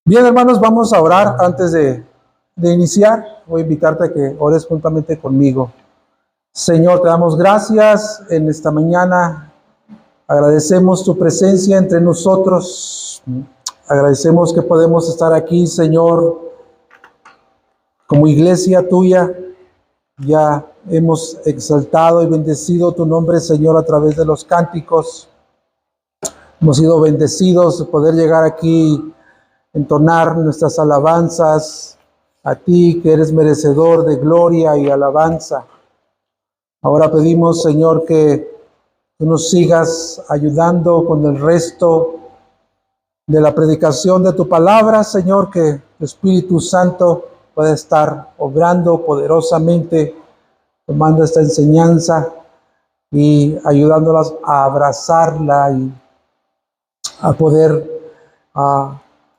Bien, hermanos, vamos a orar antes de iniciar. Voy a invitarte a que ores juntamente conmigo. Señor, te damos gracias en esta mañana. Agradecemos tu presencia entre nosotros. Agradecemos que podemos estar aquí, Señor, como iglesia tuya. Ya hemos exaltado y bendecido tu nombre, Señor, a través de los cánticos. Hemos sido bendecidos de poder llegar aquí, entonar nuestras alabanzas a ti, que eres merecedor de gloria y alabanza. Ahora pedimos, Señor, que tú nos sigas ayudando con el resto de la predicación de tu palabra, Señor, que tu Espíritu Santo pueda estar obrando poderosamente, tomando esta enseñanza y ayudándolas a abrazarla y a poder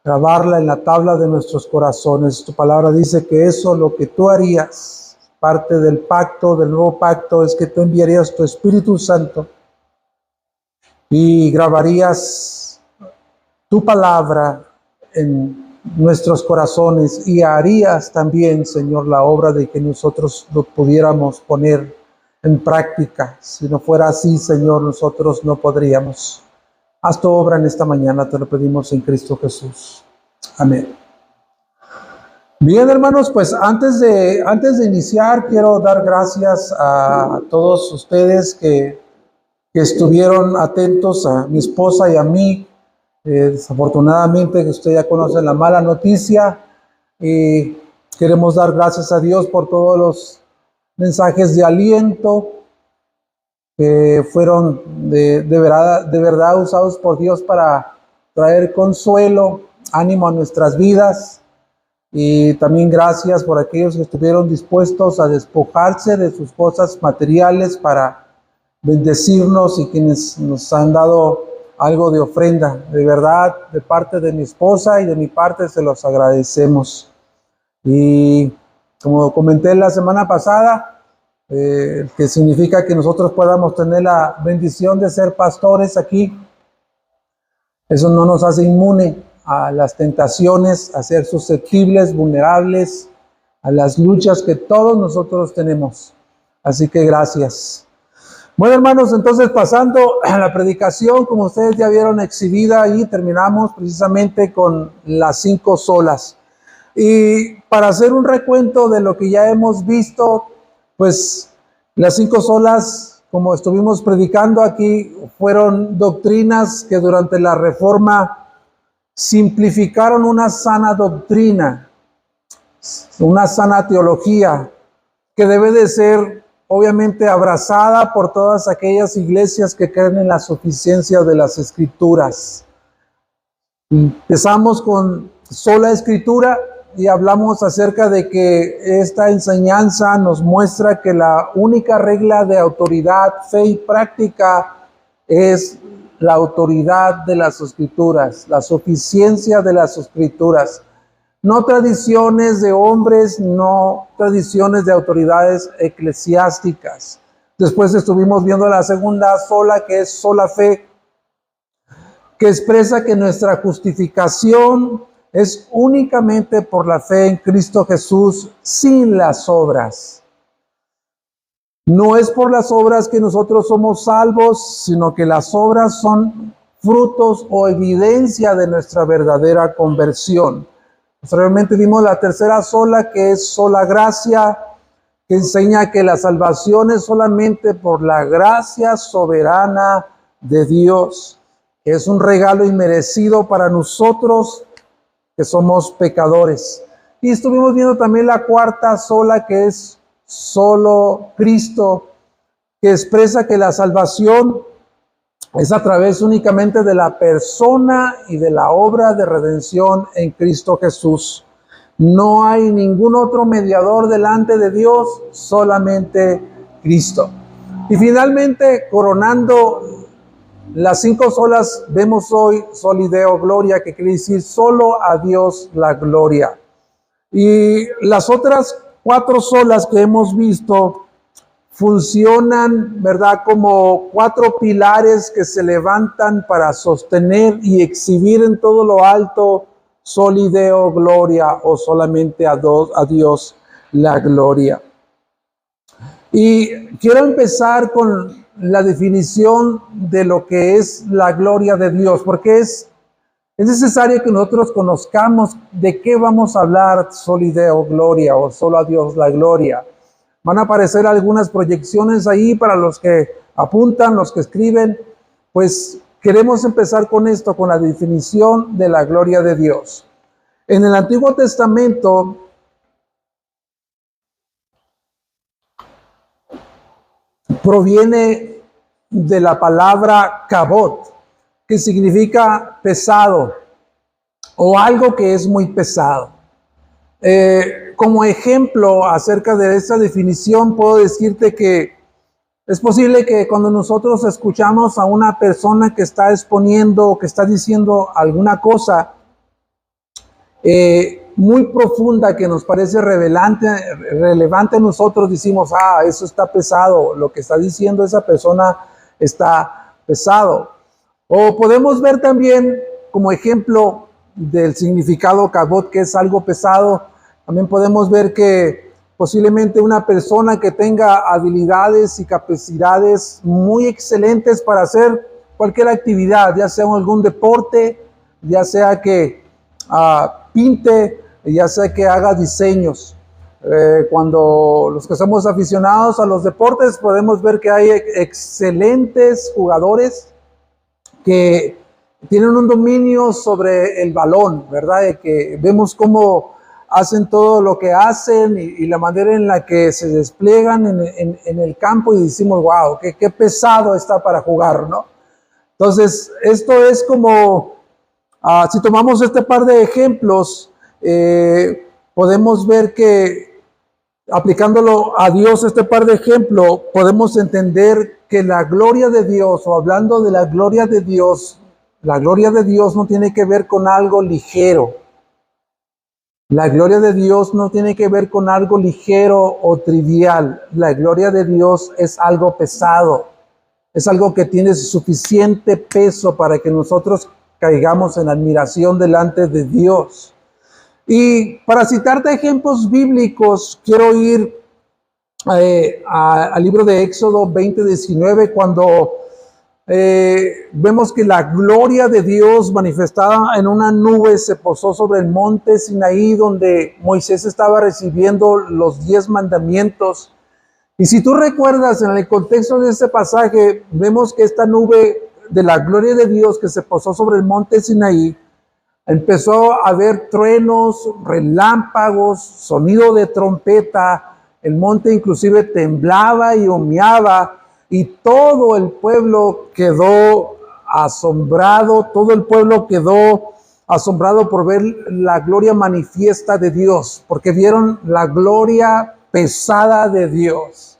grabarla en la tabla de nuestros corazones. Tu palabra dice que eso, lo que tú harías, parte del pacto, del nuevo pacto, es que tú enviarías tu Espíritu Santo y grabarías tu palabra en nuestros corazones y harías también, Señor, la obra de que nosotros lo pudiéramos poner en práctica. Si no fuera así, Señor, nosotros no podríamos. Haz tu obra en esta mañana, te lo pedimos en Cristo Jesús. Amén. Bien, hermanos, pues antes de iniciar, quiero dar gracias a todos ustedes que estuvieron atentos, a mi esposa y a mí. Desafortunadamente, que ustedes ya conocen la mala noticia, y queremos dar gracias a Dios por todos los mensajes de aliento que fueron de verdad usados por Dios para traer consuelo, ánimo a nuestras vidas. Y también gracias por aquellos que estuvieron dispuestos a despojarse de sus cosas materiales para bendecirnos y quienes nos han dado algo de ofrenda. De verdad, de parte de mi esposa y de mi parte, se los agradecemos. Y como comenté la semana pasada, que significa que nosotros podamos tener la bendición de ser pastores aquí. Eso no nos hace inmune a las tentaciones, a ser susceptibles, vulnerables, a las luchas que todos nosotros tenemos. Así que gracias. Bueno, hermanos, entonces pasando a la predicación, como ustedes ya vieron exhibida ahí, terminamos precisamente con las 5 solas. Y para hacer un recuento de lo que ya hemos visto, pues las 5 solas, como estuvimos predicando aquí, fueron doctrinas que durante la Reforma simplificaron una sana doctrina, una sana teología, que debe de ser obviamente abrazada por todas aquellas iglesias que creen en la suficiencia de las Escrituras. Empezamos con sola Escritura y hablamos acerca de que esta enseñanza nos muestra que la única regla de autoridad, fe y práctica es la autoridad de las Escrituras, la suficiencia de las Escrituras. No tradiciones de hombres, no tradiciones de autoridades eclesiásticas. Después estuvimos viendo la segunda sola, que es sola fe, que expresa que nuestra justificación es únicamente por la fe en Cristo Jesús, sin las obras. No es por las obras que nosotros somos salvos, sino que las obras son frutos o evidencia de nuestra verdadera conversión. Posteriormente vimos la tercera sola, que es sola gracia, que enseña que la salvación es solamente por la gracia soberana de Dios, que es un regalo inmerecido para nosotros que somos pecadores. Y estuvimos viendo también la cuarta sola, que es solo Cristo, que expresa que la salvación es a través únicamente de la persona y de la obra de redención en Cristo Jesús. No hay ningún otro mediador delante de Dios, solamente Cristo. Y finalmente, coronando las 5 solas, vemos hoy solideo gloria, que quiere decir solo a Dios la gloria. Y las otras 4 solas que hemos visto funcionan, ¿verdad?, como 4 pilares que se levantan para sostener y exhibir en todo lo alto soli Deo gloria, o solamente a Dios la gloria. Y quiero empezar con la definición de lo que es la gloria de Dios, porque es necesario que nosotros conozcamos de qué vamos a hablar, soli Deo gloria, o solo a Dios la gloria. Van a aparecer algunas proyecciones ahí para los que apuntan, los que escriben. Pues queremos empezar con esto, con la definición de la gloria de Dios. En el Antiguo Testamento, proviene de la palabra kabod, que significa pesado o algo que es muy pesado. Como ejemplo acerca de esta definición, puedo decirte que es posible que cuando nosotros escuchamos a una persona que está exponiendo o que está diciendo alguna cosa muy profunda que nos parece relevante a nosotros, decimos, eso está pesado, lo que está diciendo esa persona está pesado. O podemos ver también como ejemplo del significado kabod, que es algo pesado, también podemos ver que posiblemente una persona que tenga habilidades y capacidades muy excelentes para hacer cualquier actividad, ya sea algún deporte, ya sea que pinte, ya sea que haga diseños. Cuando los que somos aficionados a los deportes podemos ver que hay excelentes jugadores que tienen un dominio sobre el balón, ¿verdad? De que vemos cómo hacen todo lo que hacen y la manera en la que se despliegan en el campo y decimos, wow, qué pesado está para jugar, ¿no? Entonces, esto es como, si tomamos este par de ejemplos, podemos ver que aplicándolo a Dios, este par de ejemplos, podemos entender que la gloria de Dios, o hablando de la gloria de Dios, la gloria de Dios no tiene que ver con algo ligero. La gloria de Dios no tiene que ver con algo ligero o trivial. La gloria de Dios es algo pesado. Es algo que tiene suficiente peso para que nosotros caigamos en admiración delante de Dios. Y para citarte ejemplos bíblicos, quiero ir al libro de Éxodo 20:19, cuando vemos que la gloria de Dios manifestada en una nube se posó sobre el monte Sinaí, donde Moisés estaba recibiendo los 10 mandamientos. Y si tú recuerdas, en el contexto de este pasaje, vemos que esta nube de la gloria de Dios que se posó sobre el monte Sinaí, empezó a haber truenos, relámpagos, sonido de trompeta, el monte inclusive temblaba y humeaba, y todo el pueblo quedó asombrado, todo el pueblo quedó asombrado por ver la gloria manifiesta de Dios, porque vieron la gloria pesada de Dios,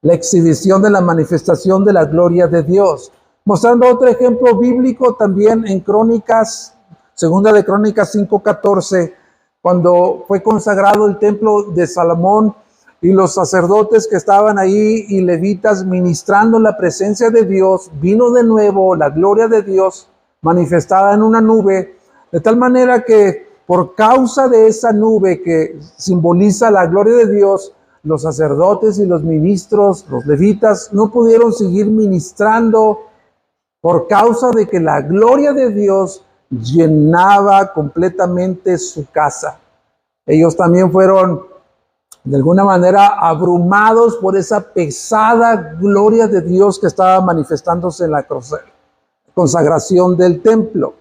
la exhibición de la manifestación de la gloria de Dios. Mostrando otro ejemplo bíblico también en Crónicas, Segunda de Crónicas 5:14, cuando fue consagrado el templo de Salomón y los sacerdotes que estaban ahí y levitas ministrando la presencia de Dios, vino de nuevo la gloria de Dios manifestada en una nube, de tal manera que por causa de esa nube que simboliza la gloria de Dios, los sacerdotes y los ministros, los levitas, no pudieron seguir ministrando por causa de que la gloria de Dios llenaba completamente su casa. Ellos también fueron de alguna manera abrumados por esa pesada gloria de Dios que estaba manifestándose en la consagración del templo.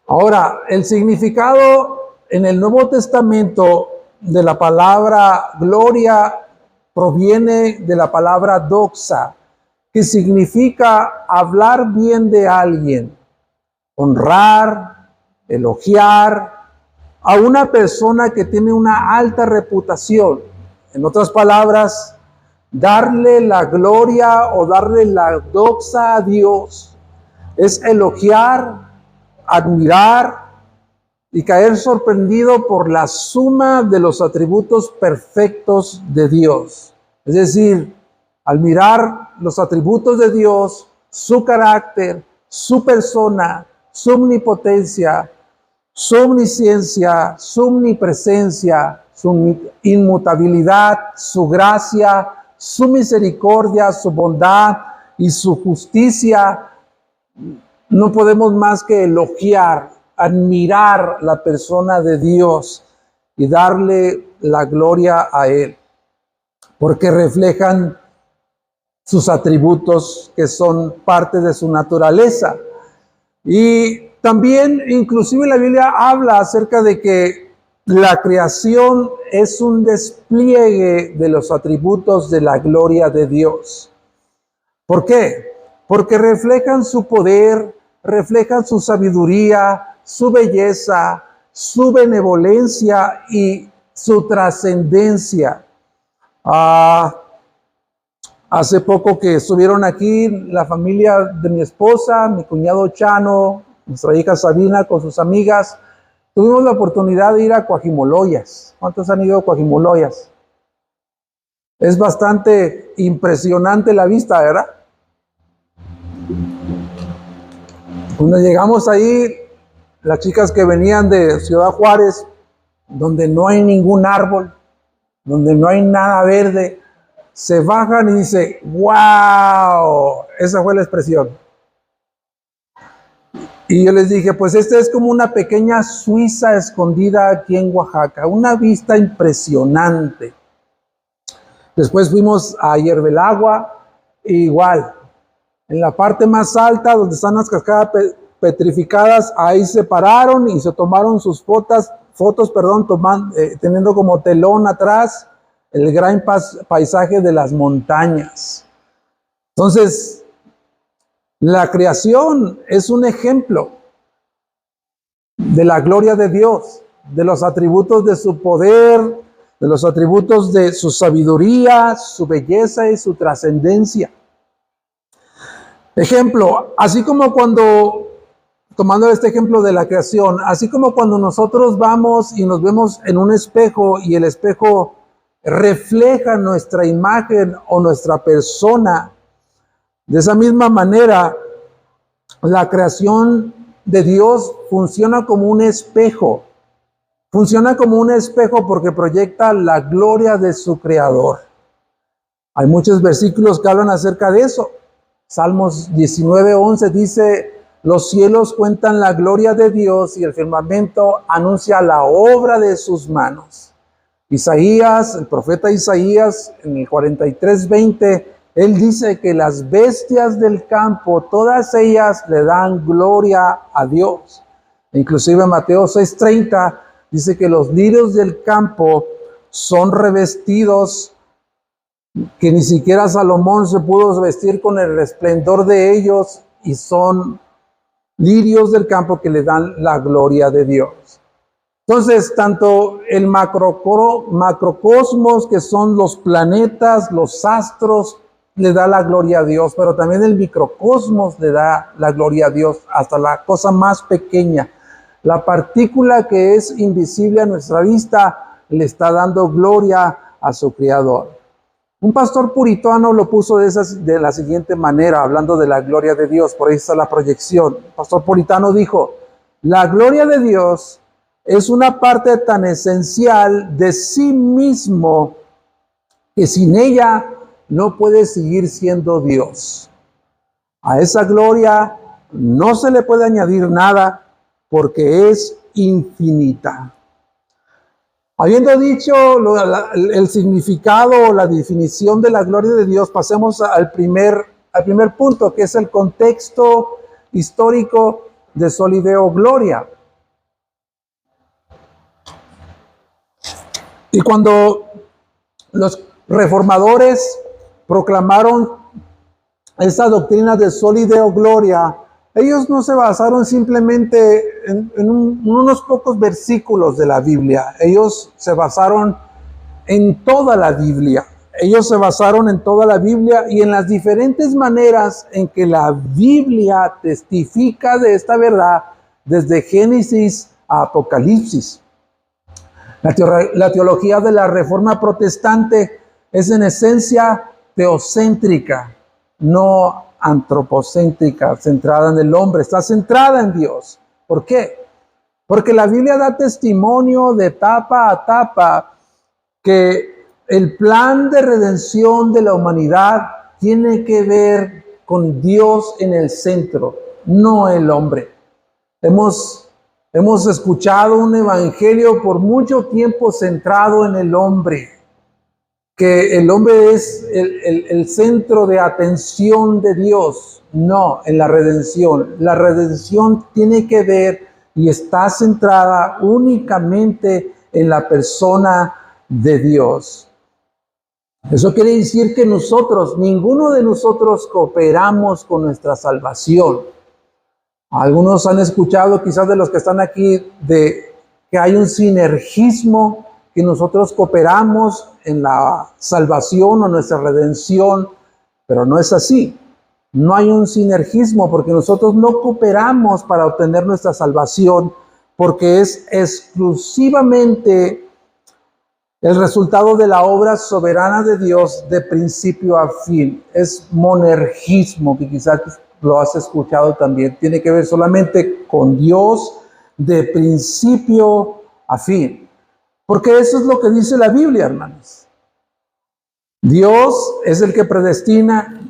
Ahora, el significado en el Nuevo Testamento de la palabra gloria proviene de la palabra doxa, que significa hablar bien de alguien, honrar, elogiar a una persona que tiene una alta reputación. En otras palabras, darle la gloria o darle la doxa a Dios es elogiar, admirar y caer sorprendido por la suma de los atributos perfectos de Dios. Es decir, al mirar los atributos de Dios, su carácter, su persona, su omnipotencia, su omnisciencia, su omnipresencia, su inmutabilidad, su gracia, su misericordia, su bondad y su justicia. No podemos más que elogiar, admirar la persona de Dios y darle la gloria a Él, porque reflejan sus atributos que son parte de su naturaleza. Y también, inclusive la Biblia habla acerca de que la creación es un despliegue de los atributos de la gloria de Dios. ¿Por qué? Porque reflejan su poder, reflejan su sabiduría, su belleza, su benevolencia y su trascendencia. Hace poco que estuvieron aquí la familia de mi esposa, mi cuñado Chano, nuestra hija Sabina con sus amigas, tuvimos la oportunidad de ir a Coajimoloyas. ¿Cuántos han ido a Coajimoloyas? Es bastante impresionante la vista, ¿verdad? Cuando llegamos ahí, las chicas que venían de Ciudad Juárez, donde no hay ningún árbol, donde no hay nada verde, se bajan y dicen, ¡wow! Esa fue la expresión. Y yo les dije, pues esta es como una pequeña Suiza escondida aquí en Oaxaca, una vista impresionante. Después fuimos a Hierbelagua, igual, en la parte más alta donde están las cascadas petrificadas, ahí se pararon y se tomaron sus fotos, teniendo como telón atrás el gran paisaje de las montañas. Entonces, la creación es un ejemplo de la gloria de Dios, de los atributos de su poder, de los atributos de su sabiduría, su belleza y su trascendencia. Ejemplo, así como cuando, tomando este ejemplo de la creación, así como cuando nosotros vamos y nos vemos en un espejo y el espejo refleja nuestra imagen o nuestra persona, de esa misma manera, la creación de Dios funciona como un espejo. Funciona como un espejo porque proyecta la gloria de su creador. Hay muchos versículos que hablan acerca de eso. Salmos 19:11 dice, los cielos cuentan la gloria de Dios y el firmamento anuncia la obra de sus manos. Isaías, el profeta Isaías, en el 43:20, él dice que las bestias del campo, todas ellas le dan gloria a Dios. Inclusive Mateo 6:30 dice que los lirios del campo son revestidos, que ni siquiera Salomón se pudo vestir con el resplendor de ellos, y son lirios del campo que le dan la gloria de Dios. Entonces, tanto el macrocosmos, que son los planetas, los astros, le da la gloria a Dios, pero también el microcosmos le da la gloria a Dios, hasta la cosa más pequeña. La partícula que es invisible a nuestra vista le está dando gloria a su Creador. Un pastor puritano lo puso de la siguiente manera, hablando de la gloria de Dios, por ahí está la proyección. El pastor puritano dijo, la gloria de Dios es una parte tan esencial de sí mismo que sin ella no puede seguir siendo Dios. A esa gloria no se le puede añadir nada porque es infinita. Habiendo dicho el significado o la definición de la gloria de Dios, pasemos al primer punto, que es el contexto histórico de Soli Deo Gloria. Y cuando los reformadores proclamaron esta doctrina de Soli Deo Gloria, ellos no se basaron simplemente en unos pocos versículos de la Biblia. Ellos se basaron en toda la Biblia. Ellos se basaron en toda la Biblia y en las diferentes maneras en que la Biblia testifica de esta verdad, desde Génesis a Apocalipsis. La teología de la Reforma Protestante es en esencia teocéntrica, no antropocéntrica, centrada en el hombre, está centrada en Dios. ¿Por qué? Porque la Biblia da testimonio de etapa a etapa que el plan de redención de la humanidad tiene que ver con Dios en el centro, no el hombre. Hemos escuchado un evangelio por mucho tiempo centrado en el hombre, que el hombre es el centro de atención de Dios. No, en la redención. La redención tiene que ver y está centrada únicamente en la persona de Dios. Eso quiere decir que ninguno de nosotros cooperamos con nuestra salvación. Algunos han escuchado, quizás de los que están aquí, de que hay un sinergismo, que nosotros cooperamos en la salvación o nuestra redención, pero no es así. No hay un sinergismo porque nosotros no cooperamos para obtener nuestra salvación, porque es exclusivamente el resultado de la obra soberana de Dios de principio a fin. Es monergismo, que quizás lo has escuchado también. Tiene que ver solamente con Dios de principio a fin. Porque eso es lo que dice la Biblia, hermanos. Dios es el que predestina,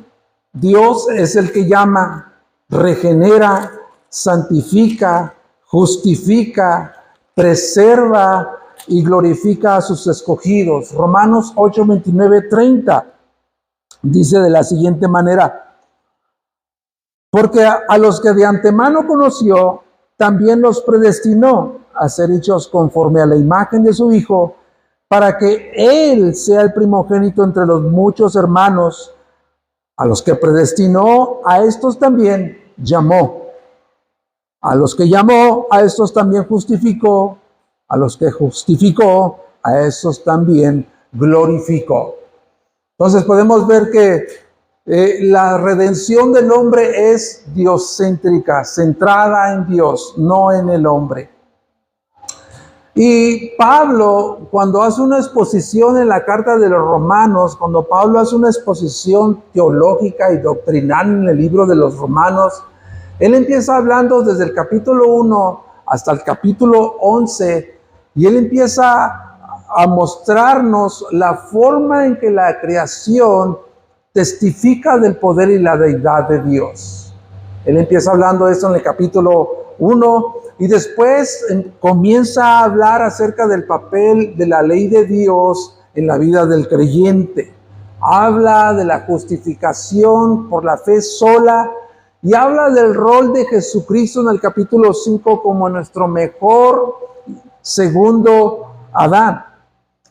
Dios es el que llama, regenera, santifica, justifica, preserva y glorifica a sus escogidos. Romanos 8, 29, 30 dice de la siguiente manera: porque a los que de antemano conoció, también los predestinó a ser hechos conforme a la imagen de su Hijo, para que Él sea el primogénito entre los muchos hermanos. A los que predestinó, a estos también llamó. A los que llamó, a estos también justificó. A los que justificó, a estos también glorificó. Entonces podemos ver que la redención del hombre es diocéntrica, centrada en Dios, no en el hombre. Y Pablo, cuando hace una exposición en la carta de los Romanos, cuando Pablo hace una exposición teológica y doctrinal en el libro de los Romanos, él empieza hablando desde el capítulo 1 hasta el capítulo 11, y él empieza a mostrarnos la forma en que la creación testifica del poder y la deidad de Dios. Él empieza hablando de esto en el capítulo 1 y después comienza a hablar acerca del papel de la ley de Dios en la vida del creyente. Habla de la justificación por la fe sola y habla del rol de Jesucristo en el capítulo 5 como nuestro mejor segundo Adán.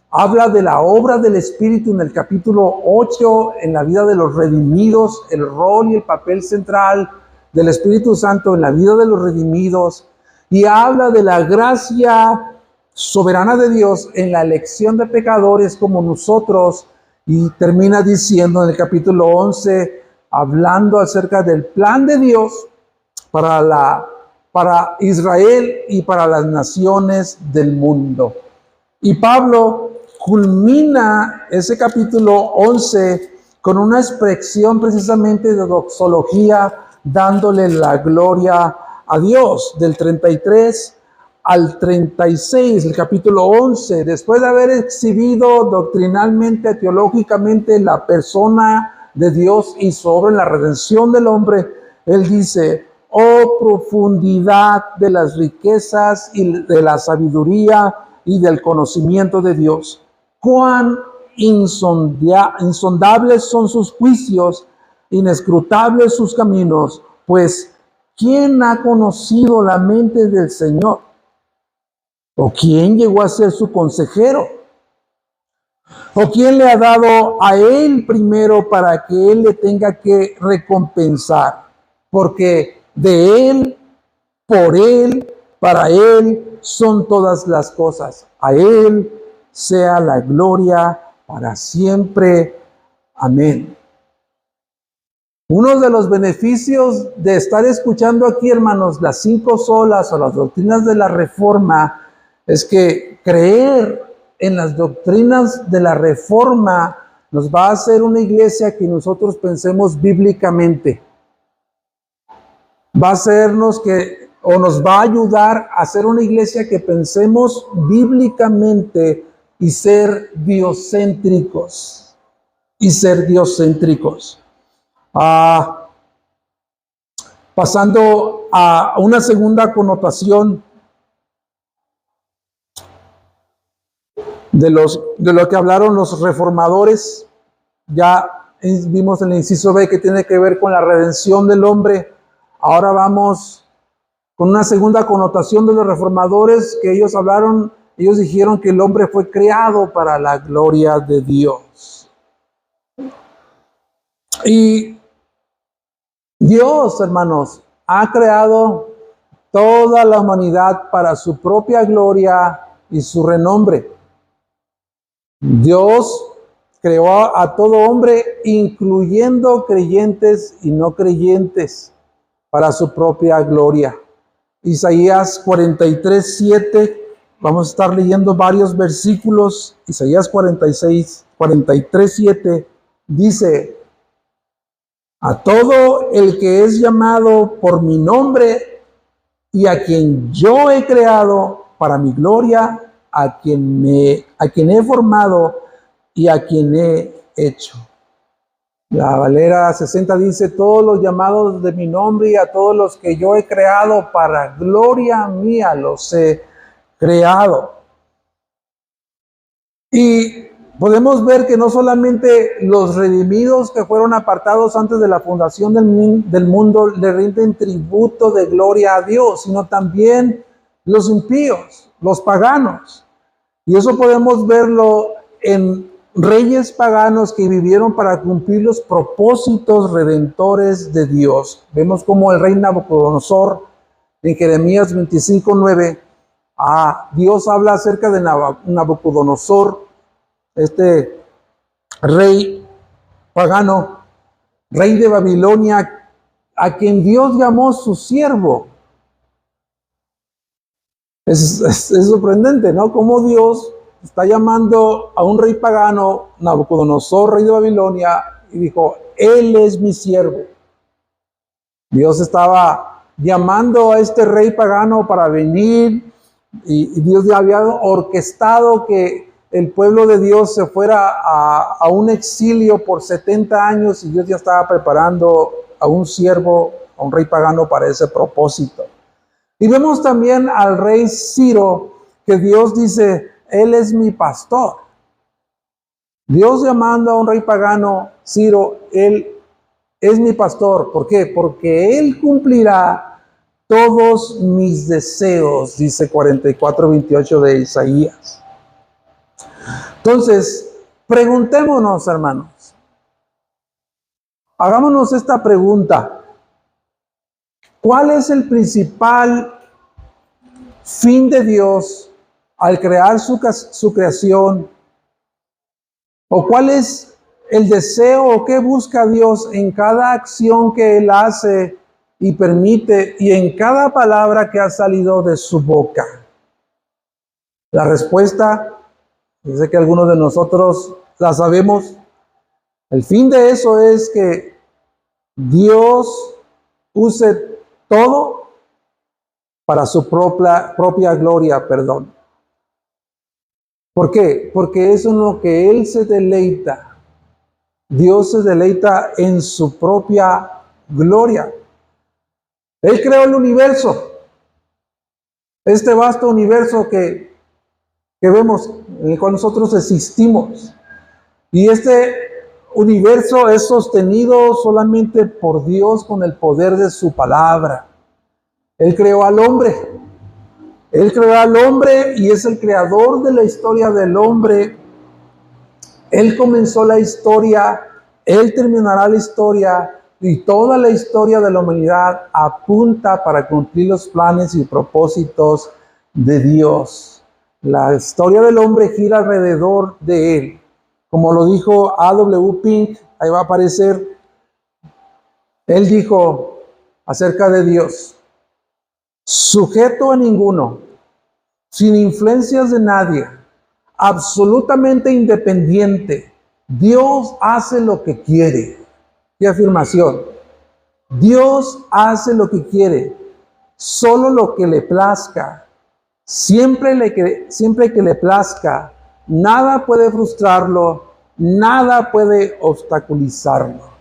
Habla de la obra del Espíritu en el capítulo 8, en la vida de los redimidos, el rol y el papel central del Espíritu Santo en la vida de los redimidos. Y habla de la gracia soberana de Dios en la elección de pecadores como nosotros. Y termina diciendo en el capítulo 11, hablando acerca del plan de Dios para Israel y para las naciones del mundo. Y Pablo culmina ese capítulo 11 con una expresión precisamente de doxología, dándole la gloria a Dios, del 33 al 36, el capítulo 11, después de haber exhibido doctrinalmente, teológicamente la persona de Dios y sobre la redención del hombre, él dice: oh profundidad de las riquezas y de la sabiduría y del conocimiento de Dios, cuán insondables son sus juicios, inescrutables sus caminos, pues ¿quién ha conocido la mente del Señor? ¿O quién llegó a ser su consejero? ¿O quién le ha dado a él primero para que él le tenga que recompensar? Porque de él, por él, para él son todas las cosas. A él sea la gloria para siempre. Amén. Uno de los beneficios de estar escuchando aquí, hermanos, las 5 solas o las doctrinas de la Reforma, es que creer en las doctrinas de la Reforma nos va a hacer una iglesia que nosotros pensemos bíblicamente. Va a hacernos que o nos va a ayudar a ser una iglesia que pensemos bíblicamente y ser diocéntricos. Pasando a una segunda connotación de lo que hablaron los reformadores. Ya vimos en el inciso B que tiene que ver con la redención del hombre. Ahora vamos con una segunda connotación de los reformadores que ellos hablaron. Ellos dijeron que el hombre fue creado para la gloria de Dios. Y Dios, hermanos, ha creado toda la humanidad para su propia gloria y su renombre. Dios creó a todo hombre, incluyendo creyentes y no creyentes, para su propia gloria. Isaías 43:7, vamos a estar leyendo varios versículos. Isaías 43:7 dice: a todo el que es llamado por mi nombre y a quien yo he creado para mi gloria, a quien he formado y a quien he hecho. La Valera 60 dice: todos los llamados de mi nombre y a todos los que yo he creado para gloria mía los he creado. Y podemos ver que no solamente los redimidos que fueron apartados antes de la fundación del mundo le rinden tributo de gloria a Dios, sino también los impíos, los paganos. Y eso podemos verlo en reyes paganos que vivieron para cumplir los propósitos redentores de Dios. Vemos como el rey Nabucodonosor, en Jeremías 25:9, Dios habla acerca de Nabucodonosor, este rey pagano, rey de Babilonia, a quien Dios llamó su siervo. Es sorprendente, ¿no? Cómo Dios está llamando a un rey pagano, Nabucodonosor, rey de Babilonia, y dijo: él es mi siervo. Dios estaba llamando a este rey pagano para venir, y Dios ya había orquestado que el pueblo de Dios se fuera a un exilio por 70 años, y Dios ya estaba preparando a un siervo, a un rey pagano para ese propósito. Y vemos también al rey Ciro, que Dios dice: él es mi pastor. Dios llamando a un rey pagano, Ciro, él es mi pastor. ¿Por qué? Porque él cumplirá todos mis deseos, dice 44:28 de Isaías. Entonces, preguntémonos, hermanos. Hagámonos esta pregunta. ¿Cuál es el principal fin de Dios al crear su creación? ¿O cuál es el deseo o qué busca Dios en cada acción que Él hace y permite y en cada palabra que ha salido de su boca? La respuesta, yo sé que algunos de nosotros la sabemos. El fin de eso es que Dios use todo para su propia gloria, perdón. ¿Por qué? Porque eso es lo que Él se deleita. Dios se deleita en su propia gloria. Él creó el universo, este vasto universo que vemos, en el cual nosotros existimos. Y este universo es sostenido solamente por Dios con el poder de su palabra. Él creó al hombre. Él creó al hombre y es el creador de la historia del hombre. Él comenzó la historia, Él terminará la historia, y toda la historia de la humanidad apunta para cumplir los planes y propósitos de Dios. La historia del hombre gira alrededor de Él. Como lo dijo A.W. Pink, ahí va a aparecer. Él dijo acerca de Dios: sujeto a ninguno, sin influencias de nadie, absolutamente independiente, Dios hace lo que quiere. ¿Qué afirmación? Dios hace lo que quiere. solo lo que le plazca, siempre que le plazca. Nada puede frustrarlo, nada puede obstaculizarlo.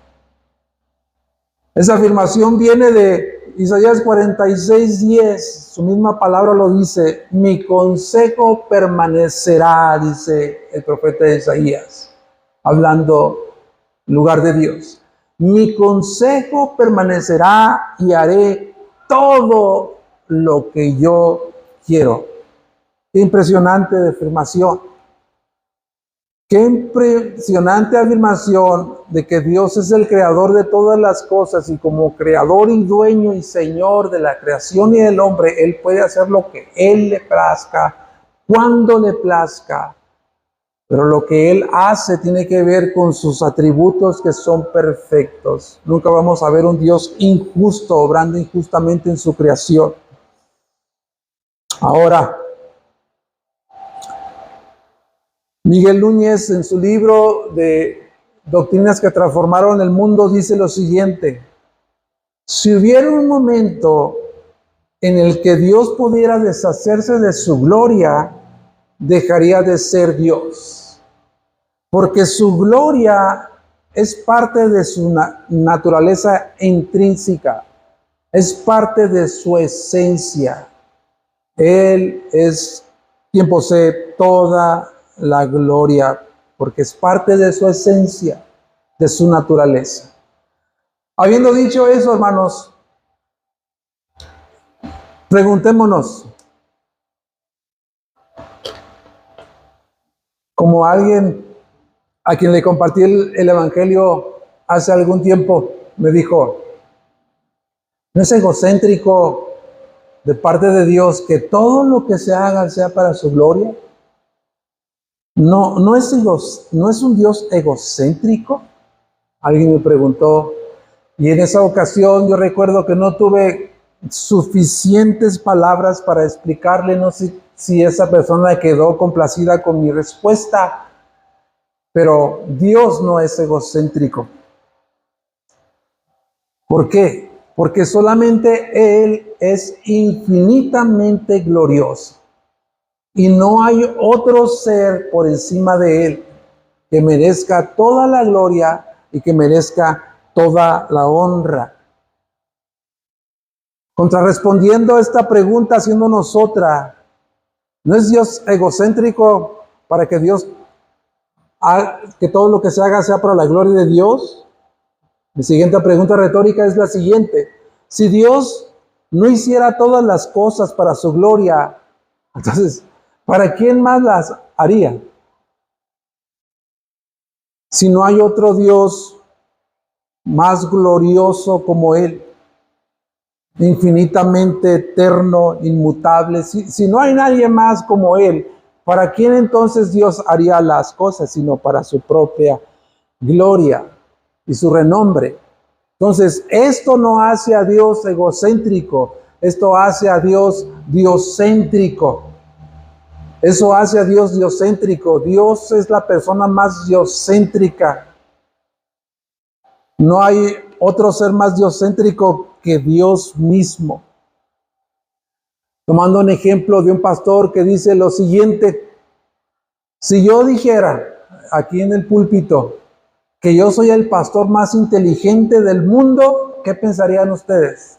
Esa afirmación viene de Isaías 46:10. Su misma palabra lo dice. Mi consejo permanecerá, dice el profeta Isaías, hablando en lugar de Dios. Mi consejo permanecerá y haré todo lo que yo quiero. Qué impresionante afirmación. Qué impresionante afirmación de que Dios es el creador de todas las cosas y como creador y dueño y señor de la creación y del hombre, Él puede hacer lo que Él le plazca, cuando le plazca. Pero lo que Él hace tiene que ver con sus atributos que son perfectos. Nunca vamos a ver un Dios injusto, obrando injustamente en su creación. Ahora, Miguel Núñez, en su libro de Doctrinas que Transformaron el Mundo, dice lo siguiente: si hubiera un momento en el que Dios pudiera deshacerse de su gloria, dejaría de ser Dios, porque su gloria es parte de su naturaleza intrínseca, es parte de su esencia. Él es quien posee toda la gloria, porque es parte de su esencia, de su naturaleza. Habiendo dicho eso, hermanos, preguntémonos, como alguien a quien le compartí el Evangelio hace algún tiempo, me dijo, ¿no es egocéntrico de parte de Dios que todo lo que se haga sea para su gloria? ¿No es un Dios egocéntrico? Alguien me preguntó, y en esa ocasión yo recuerdo que no tuve suficientes palabras para explicarle, no sé si esa persona quedó complacida con mi respuesta, pero Dios no es egocéntrico. ¿Por qué? Porque solamente Él es infinitamente glorioso. Y no hay otro ser por encima de Él que merezca toda la gloria y que merezca toda la honra. Contrarrespondiendo a esta pregunta, haciéndonos otra, ¿no es Dios egocéntrico para que que todo lo que se haga sea para la gloria de Dios? Mi siguiente pregunta retórica es la siguiente: si Dios no hiciera todas las cosas para su gloria, entonces, ¿para quién más las haría? Si no hay otro Dios más glorioso como Él, infinitamente eterno, inmutable, si no hay nadie más como Él, ¿para quién entonces Dios haría las cosas? Sino para su propia gloria y su renombre. Entonces, esto no hace a Dios egocéntrico, esto hace a Dios diocéntrico. Eso hace a Dios diocéntrico. Dios es la persona más diocéntrica. No hay otro ser más diocéntrico que Dios mismo. Tomando un ejemplo de un pastor que dice lo siguiente: si yo dijera aquí en el púlpito que yo soy el pastor más inteligente del mundo, ¿qué pensarían ustedes?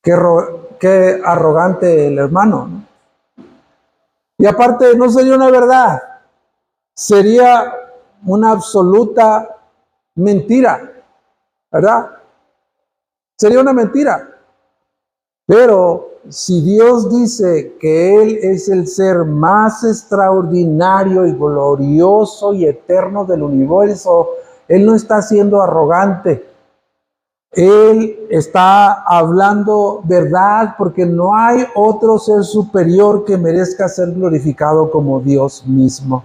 Qué arrogante el hermano, ¿no? Y aparte, no sería una verdad, sería una absoluta mentira, ¿verdad? Sería una mentira. Pero si Dios dice que Él es el ser más extraordinario y glorioso y eterno del universo, Él no está siendo arrogante. Él está hablando verdad, porque no hay otro ser superior que merezca ser glorificado como Dios mismo.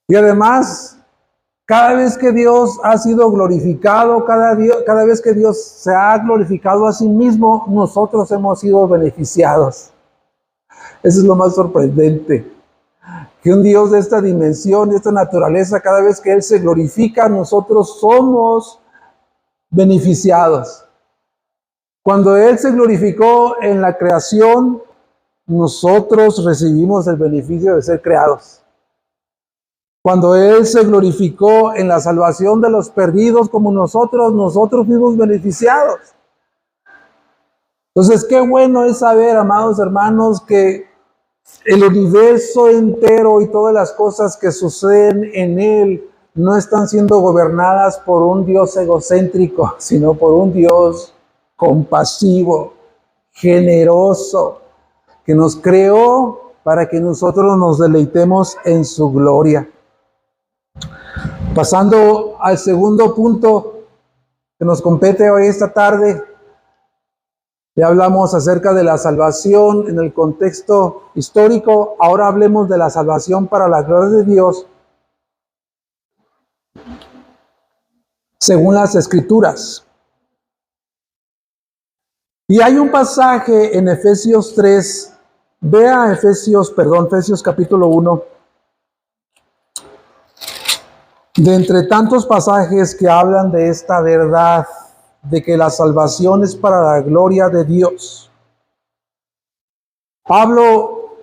Y además, cada vez que Dios ha sido glorificado, cada vez que Dios se ha glorificado a sí mismo, nosotros hemos sido beneficiados. Eso es lo más sorprendente. Que un Dios de esta dimensión, de esta naturaleza, cada vez que Él se glorifica, nosotros somos beneficiados. Cuando Él se glorificó en la creación, nosotros recibimos el beneficio de ser creados. Cuando Él se glorificó en la salvación de los perdidos como nosotros fuimos beneficiados. Entonces, qué bueno es saber, amados hermanos, que el universo entero y todas las cosas que suceden en Él no están siendo gobernadas por un Dios egocéntrico, sino por un Dios compasivo, generoso, que nos creó para que nosotros nos deleitemos en su gloria. Pasando al segundo punto que nos compete hoy esta tarde, ya hablamos acerca de la salvación en el contexto histórico, ahora hablemos de la salvación para la gloria de Dios según las Escrituras. Y hay un pasaje en Efesios 3, vea Efesios capítulo 1, de entre tantos pasajes que hablan de esta verdad, de que la salvación es para la gloria de Dios. Pablo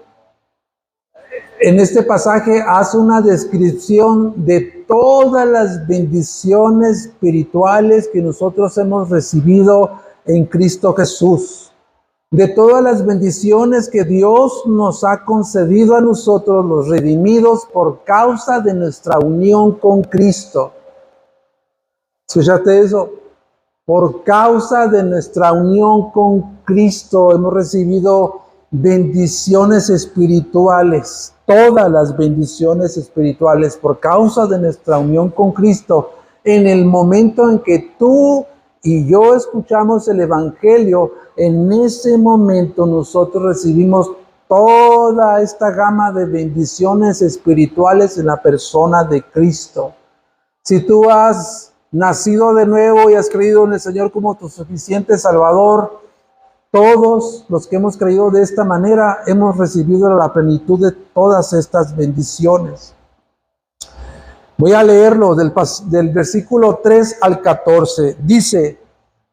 en este pasaje hace una descripción de todas las bendiciones espirituales que nosotros hemos recibido en Cristo Jesús, de todas las bendiciones que Dios nos ha concedido a nosotros, los redimidos, por causa de nuestra unión con Cristo. ¿Escuchaste eso? Por causa de nuestra unión con Cristo hemos recibido bendiciones espirituales, todas las bendiciones espirituales por causa de nuestra unión con Cristo. En el momento en que tú y yo escuchamos el Evangelio, en ese momento nosotros recibimos toda esta gama de bendiciones espirituales en la persona de Cristo. Si tú has nacido de nuevo y has creído en el Señor como tu suficiente Salvador, todos los que hemos creído de esta manera hemos recibido la plenitud de todas estas bendiciones. Voy a leerlo del versículo 3 al 14. Dice: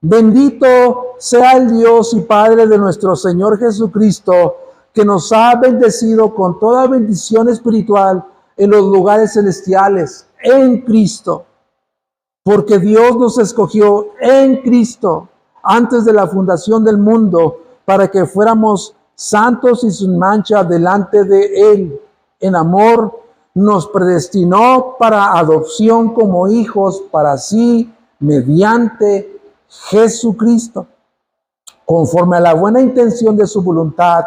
bendito sea el Dios y Padre de nuestro Señor Jesucristo, que nos ha bendecido con toda bendición espiritual en los lugares celestiales, en Cristo. Porque Dios nos escogió en Cristo antes de la fundación del mundo, para que fuéramos santos y sin mancha delante de Él. En amor nos predestinó para adopción como hijos para sí, mediante Jesucristo, conforme a la buena intención de su voluntad,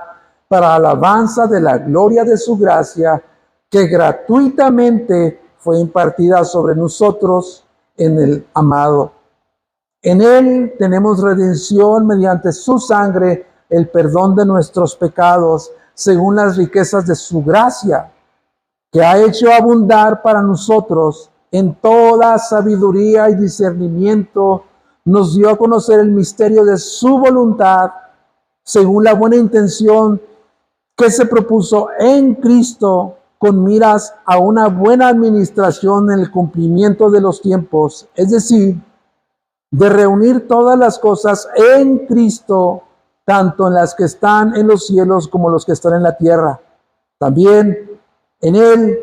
para alabanza de la gloria de su gracia, que gratuitamente fue impartida sobre nosotros en el amado. En Él tenemos redención mediante su sangre, el perdón de nuestros pecados, según las riquezas de su gracia, que ha hecho abundar para nosotros en toda sabiduría y discernimiento. Nos dio a conocer el misterio de su voluntad, según la buena intención que se propuso en Cristo, con miras a una buena administración en el cumplimiento de los tiempos, es decir, de reunir todas las cosas en Cristo, tanto en las que están en los cielos como los que están en la tierra. También en Él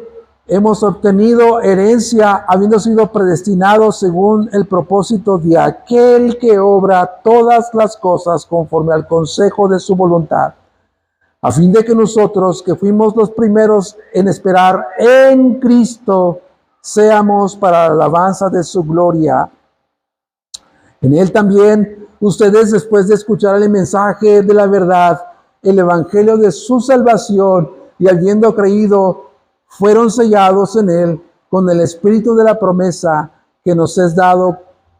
hemos obtenido herencia, habiendo sido predestinados según el propósito de aquel que obra todas las cosas conforme al consejo de su voluntad, a fin de que nosotros, que fuimos los primeros en esperar en Cristo, seamos para la alabanza de su gloria. En Él también ustedes, después de escuchar el mensaje de la verdad, el evangelio de su salvación, y habiendo creído, fueron sellados en Él con el espíritu de la promesa, que nos es dado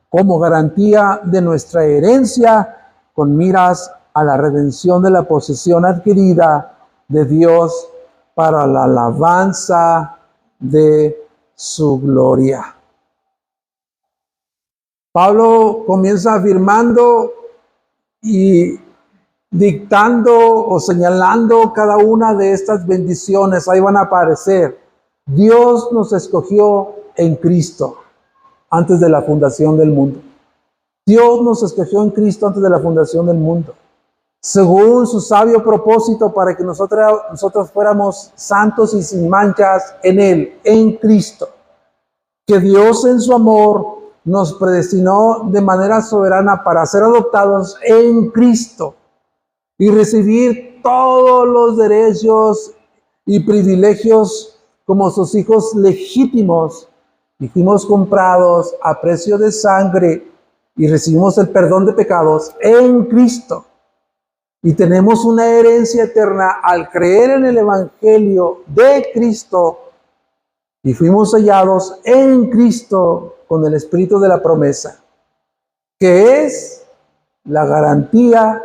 como garantía de nuestra herencia, con miras a la redención de la posesión adquirida de Dios para la alabanza de su gloria. Pablo comienza afirmando y dictando o señalando cada una de estas bendiciones. Ahí van a aparecer. Dios nos escogió en Cristo antes de la fundación del mundo. Dios nos escogió en Cristo antes de la fundación del mundo, según su sabio propósito para que nosotros fuéramos santos y sin manchas en Él, en Cristo. Que Dios en su amor nos predestinó de manera soberana para ser adoptados en Cristo y recibir todos los derechos y privilegios como sus hijos legítimos. Y fuimos comprados a precio de sangre y recibimos el perdón de pecados en Cristo. Y tenemos una herencia eterna al creer en el Evangelio de Cristo. Y fuimos sellados en Cristo con el Espíritu de la promesa, que es la garantía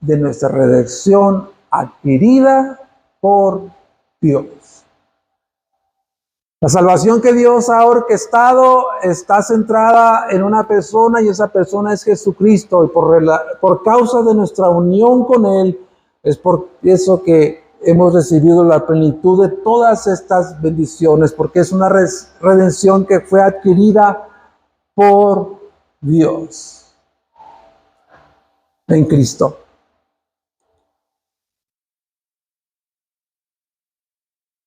de nuestra redención adquirida por Dios. La salvación que Dios ha orquestado está centrada en una persona y esa persona es Jesucristo. Y por causa de nuestra unión con Él, es por eso que hemos recibido la plenitud de todas estas bendiciones, porque es una redención que fue adquirida por Dios en Cristo.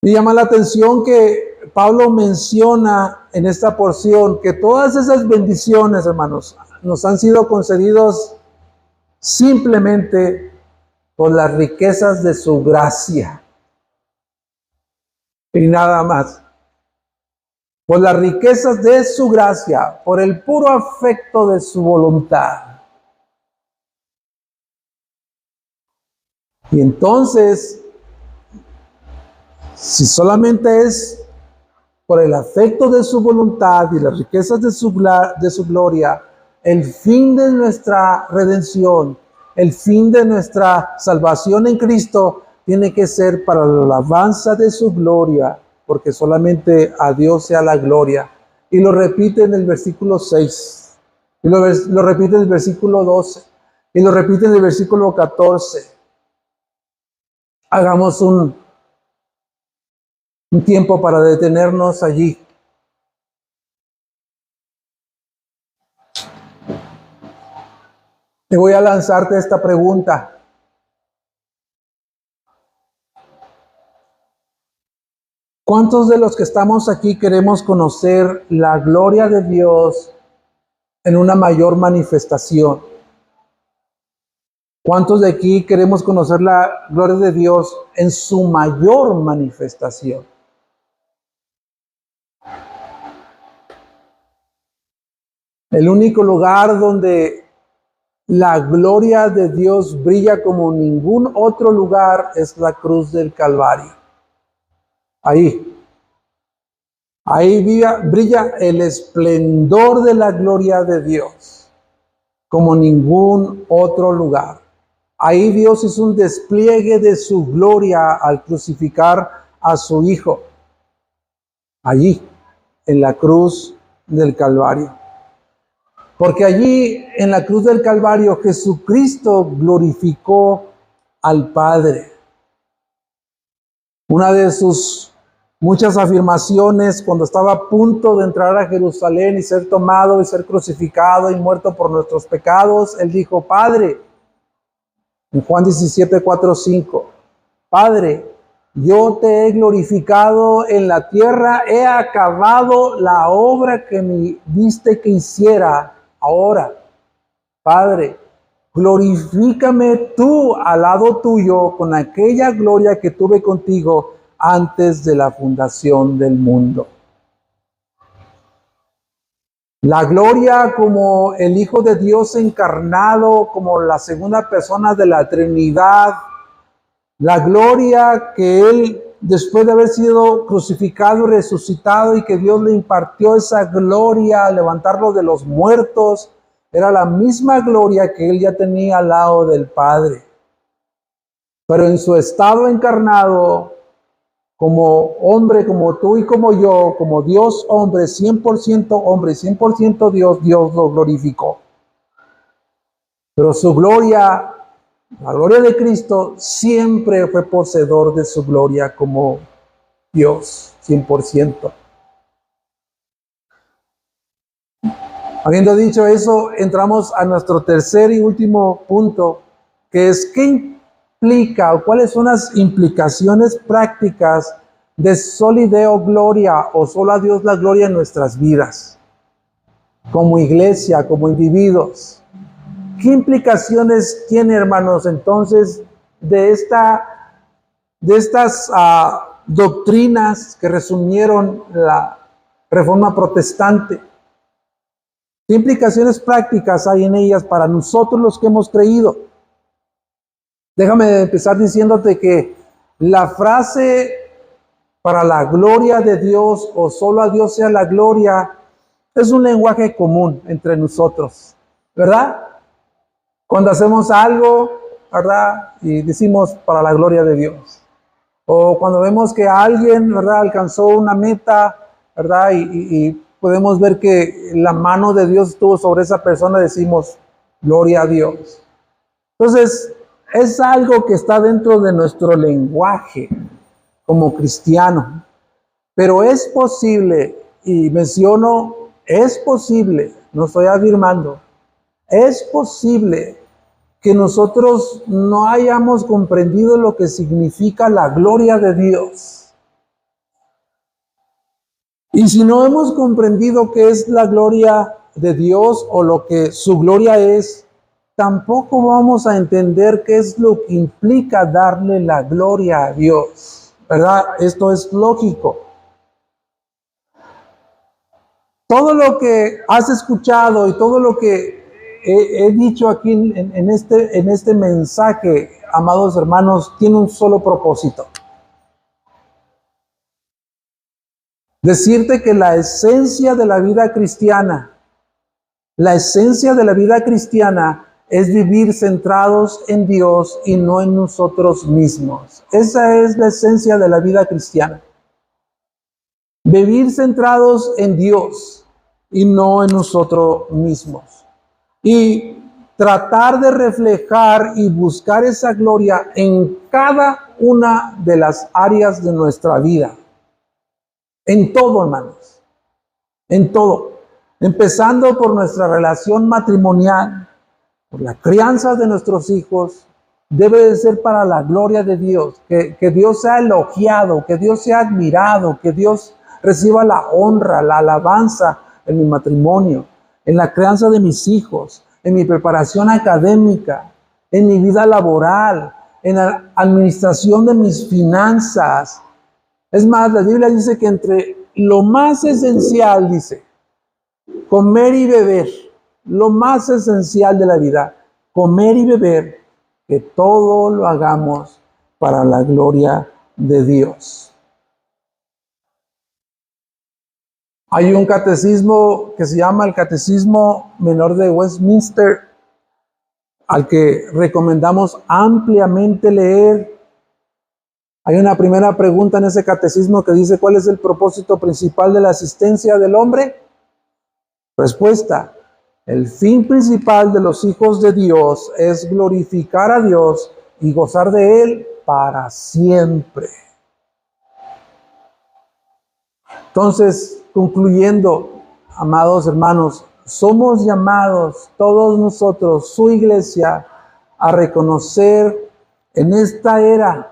Me llama la atención que Pablo menciona en esta porción que todas esas bendiciones, hermanos, nos han sido concedidos simplemente por las riquezas de su gracia. Y nada más. Por las riquezas de su gracia, por el puro afecto de su voluntad. Y entonces, si solamente es por el afecto de su voluntad y las riquezas de su gloria, el fin de nuestra redención, el fin de nuestra salvación en Cristo, tiene que ser para la alabanza de su gloria, porque solamente a Dios sea la gloria. Y lo repite en el versículo 6, y lo repite en el versículo 12, y lo repite en el versículo 14. Hagamos un tiempo para detenernos allí. Te voy a lanzarte esta pregunta. ¿Cuántos de los que estamos aquí queremos conocer la gloria de Dios en una mayor manifestación? ¿Cuántos de aquí queremos conocer la gloria de Dios en su mayor manifestación? El único lugar donde la gloria de Dios brilla como ningún otro lugar es la cruz del Calvario. Ahí brilla el esplendor de la gloria de Dios como ningún otro lugar. Ahí Dios hizo un despliegue de su gloria al crucificar a su Hijo. Allí, en la cruz del Calvario. Porque allí, en la cruz del Calvario, Jesucristo glorificó al Padre. Una de sus muchas afirmaciones cuando estaba a punto de entrar a Jerusalén y ser tomado y ser crucificado y muerto por nuestros pecados, Él dijo: Padre, en Juan 17, 4, 5, Padre, yo te he glorificado en la tierra, he acabado la obra que me diste que hiciera. Ahora, Padre, glorifícame tú al lado tuyo con aquella gloria que tuve contigo antes de la fundación del mundo. La gloria como el Hijo de Dios encarnado, como la segunda persona de la Trinidad, la gloria que Él, después de haber sido crucificado y resucitado, y que Dios le impartió esa gloria al levantarlo de los muertos, era la misma gloria que Él ya tenía al lado del Padre. Pero en su estado encarnado, como hombre, como tú y como yo, como Dios hombre, 100% hombre, 100% Dios, Dios lo glorificó. Pero su gloria, la gloria de Cristo, siempre fue poseedor de su gloria como Dios, 100%. Habiendo dicho eso, entramos a nuestro tercer y último punto, que es ¿qué implica o cuáles son las implicaciones prácticas de soli Deo gloria o solo a Dios la gloria en nuestras vidas? Como iglesia, como individuos. ¿Qué implicaciones tiene, hermanos, entonces de estas doctrinas que resumieron la Reforma Protestante? ¿Qué implicaciones prácticas hay en ellas para nosotros los que hemos creído? Déjame empezar diciéndote que la frase para la gloria de Dios o solo a Dios sea la gloria es un lenguaje común entre nosotros, ¿verdad? Cuando hacemos algo, ¿verdad? Y decimos para la gloria de Dios. O cuando vemos que alguien, ¿verdad?, alcanzó una meta, ¿verdad? Y podemos ver que la mano de Dios estuvo sobre esa persona, decimos gloria a Dios. Entonces, es algo que está dentro de nuestro lenguaje como cristiano. Pero es posible, y menciono, es posible, no estoy afirmando, es posible que nosotros no hayamos comprendido lo que significa la gloria de Dios. Y si no hemos comprendido qué es la gloria de Dios o lo que su gloria es, tampoco vamos a entender qué es lo que implica darle la gloria a Dios, ¿verdad? Esto es lógico. Todo lo que has escuchado y todo lo que he dicho aquí en este mensaje, amados hermanos, tiene un solo propósito. Decirte que la esencia de la vida cristiana es vivir centrados en Dios y no en nosotros mismos. Esa es la esencia de la vida cristiana. Vivir centrados en Dios y no en nosotros mismos. Y tratar de reflejar y buscar esa gloria en cada una de las áreas de nuestra vida. En todo, hermanos. En todo. Empezando por nuestra relación matrimonial, por la crianza de nuestros hijos, debe de ser para la gloria de Dios. Que Dios sea elogiado, que Dios sea admirado, que Dios reciba la honra, la alabanza en mi matrimonio, en la crianza de mis hijos, en mi preparación académica, en mi vida laboral, en la administración de mis finanzas. Es más, la Biblia dice que entre lo más esencial, dice, comer y beber, lo más esencial de la vida, comer y beber, que todo lo hagamos para la gloria de Dios. Hay un catecismo que se llama el Catecismo Menor de Westminster, al que recomendamos ampliamente leer. Hay una primera pregunta en ese catecismo que dice: ¿cuál es el propósito principal de la existencia del hombre? Respuesta: el fin principal de los hijos de Dios es glorificar a Dios y gozar de Él para siempre. Entonces, concluyendo, amados hermanos, somos llamados todos nosotros, su iglesia, a reconocer en esta era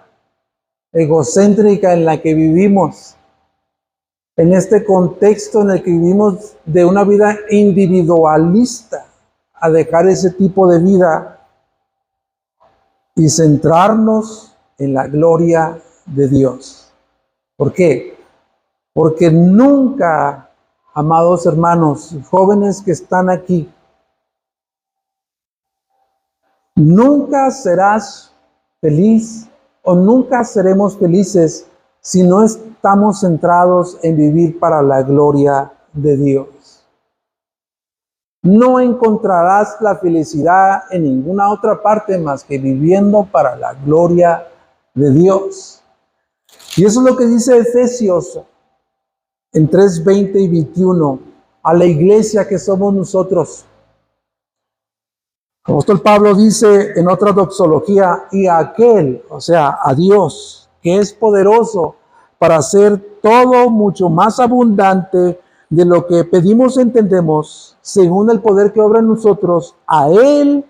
egocéntrica en la que vivimos, en este contexto en el que vivimos de una vida individualista, a dejar ese tipo de vida y centrarnos en la gloria de Dios. ¿Por qué? Porque nunca, amados hermanos, jóvenes que están aquí, nunca serás feliz o nunca seremos felices si no estamos centrados en vivir para la gloria de Dios. No encontrarás la felicidad en ninguna otra parte más que viviendo para la gloria de Dios. Y eso es lo que dice Efesios en 3:20 y 21 a la iglesia que somos nosotros. El apóstol Pablo dice en otra doxología: y a aquel, o sea, a Dios, que es poderoso para hacer todo mucho más abundante de lo que pedimos entendemos, según el poder que obra en nosotros, a Él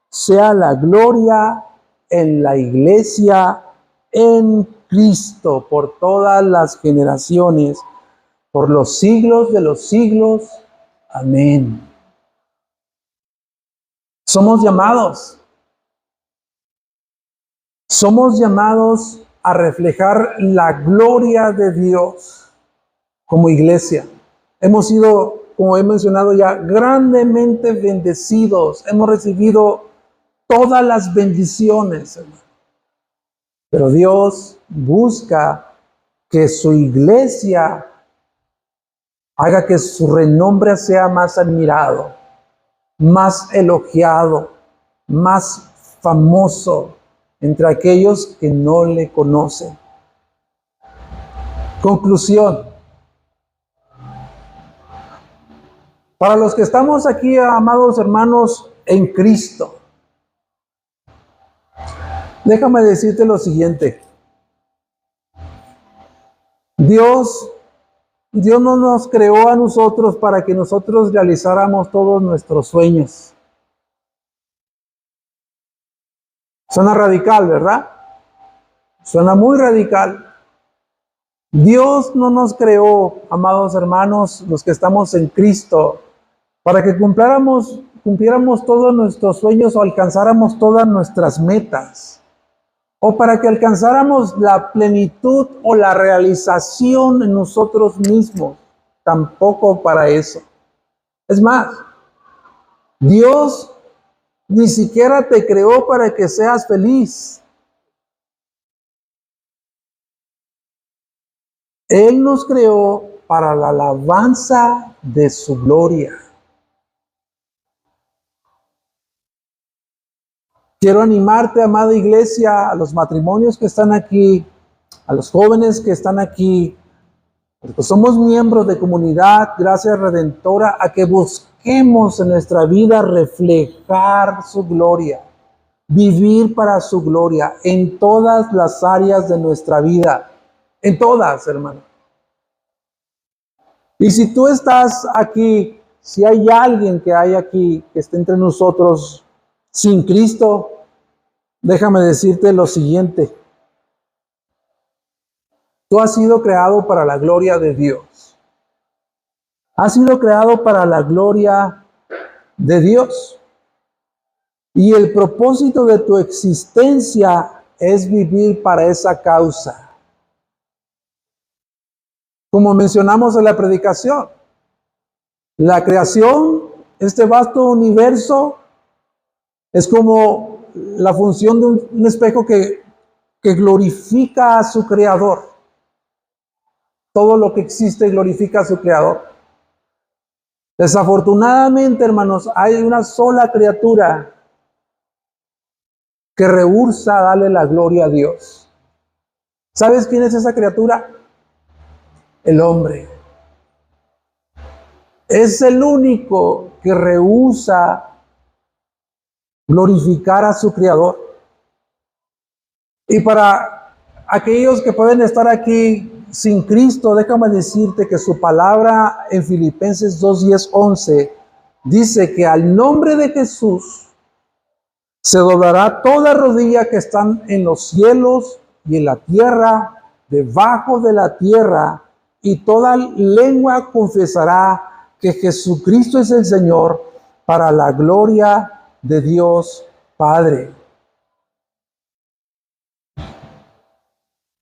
sea la gloria en la iglesia, en Cristo, por todas las generaciones, por los siglos de los siglos. Amén. Somos llamados a reflejar la gloria de Dios como iglesia. Hemos sido, como he mencionado ya, grandemente bendecidos. Hemos recibido todas las bendiciones, hermano. Pero Dios busca que su iglesia haga que su renombre sea más admirado, más elogiado, más famoso entre aquellos que no le conocen. Conclusión. Para los que estamos aquí, amados hermanos, en Cristo, déjame decirte lo siguiente. Dios no nos creó a nosotros para que nosotros realizáramos todos nuestros sueños. Suena radical, ¿verdad? Suena muy radical. Dios no nos creó, amados hermanos, los que estamos en Cristo, para que cumpliéramos todos nuestros sueños o alcanzáramos todas nuestras metas, o para que alcanzáramos la plenitud o la realización en nosotros mismos. Tampoco para eso. Es más, Dios ni siquiera te creó para que seas feliz. Él nos creó para la alabanza de su gloria. Quiero animarte, amada iglesia, a los matrimonios que están aquí, a los jóvenes que están aquí, porque somos miembros de Comunidad Gracia Redentora, a que busquemos en nuestra vida reflejar su gloria, vivir para su gloria en todas las áreas de nuestra vida, en todas, hermano. Y si tú estás aquí, si hay alguien que hay aquí que esté entre nosotros sin Cristo, déjame decirte lo siguiente. Tú has sido creado para la gloria de Dios. Has sido creado para la gloria de Dios. Y el propósito de tu existencia es vivir para esa causa. Como mencionamos en la predicación, la creación, este vasto universo, es como la función de un espejo que glorifica a su creador. Todo lo que existe glorifica a su creador. Desafortunadamente, hermanos, hay una sola criatura que rehúsa darle la gloria a Dios. ¿Sabes quién es esa criatura? El hombre. Es el único que rehúsa glorificar a su creador. Y para aquellos que pueden estar aquí sin Cristo, déjame decirte que su palabra en Filipenses 2, 10, 11 dice que al nombre de Jesús se doblará toda rodilla que están en los cielos y en la tierra, debajo de la tierra, y toda lengua confesará que Jesucristo es el Señor, para la gloria de Dios Padre.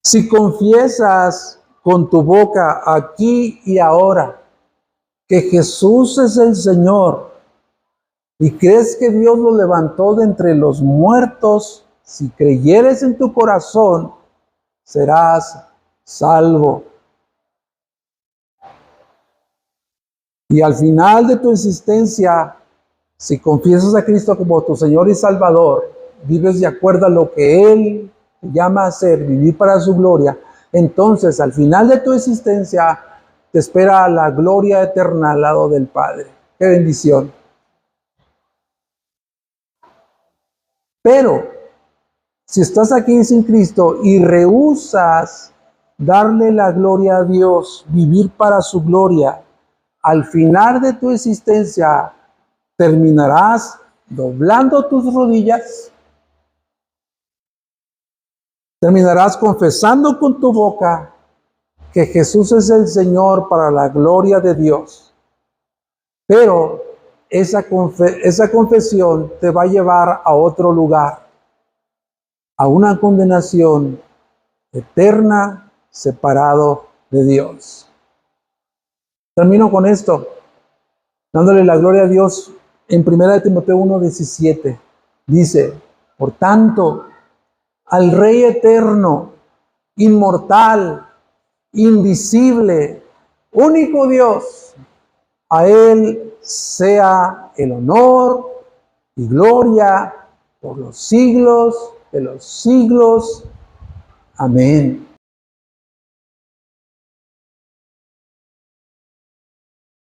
Si confiesas con tu boca aquí y ahora que Jesús es el Señor y crees que Dios lo levantó de entre los muertos, si creyeres en tu corazón, serás salvo. Y al final de tu existencia, si confiesas a Cristo como tu Señor y Salvador, vives de acuerdo a lo que Él te llama a hacer, vivir para su gloria, entonces al final de tu existencia te espera la gloria eterna al lado del Padre. ¡Qué bendición! Pero si estás aquí sin Cristo y rehusas darle la gloria a Dios, vivir para su gloria, al final de tu existencia, terminarás doblando tus rodillas, terminarás confesando con tu boca que Jesús es el Señor para la gloria de Dios. Pero esa confesión te va a llevar a otro lugar, a una condenación eterna, separado de Dios. Termino con esto, dándole la gloria a Dios. En 1 Timoteo 1:17 dice: por tanto, al Rey eterno, inmortal, invisible, único Dios, a Él sea el honor y gloria por los siglos de los siglos. Amén.